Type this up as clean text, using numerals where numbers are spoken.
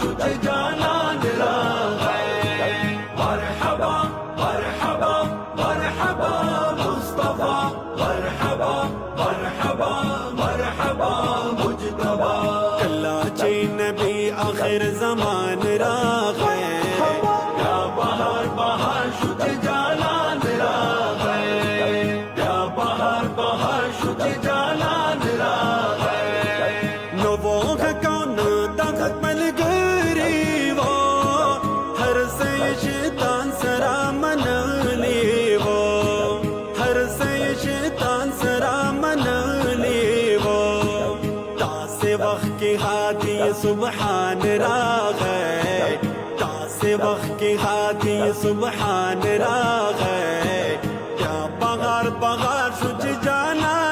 شد جانان راغي مرحبا مرحبا مرحبا مصطفى مرحبا مرحبا مرحبا مجتبى کلاچی نبی آخر زمان راغي یا بہار بہار شد جانان راغي یا بہار بہار شد جانان راغي نووغ کون دغت ملگری وہ ہر سے شیطان سرا منلی وہ ہر سے شیطان سرا منلی وہ تاس وقت کی ہادی سبحان راغے تاس وقت کی ہادی سبحان راغے کیا بغار بغار سج جانا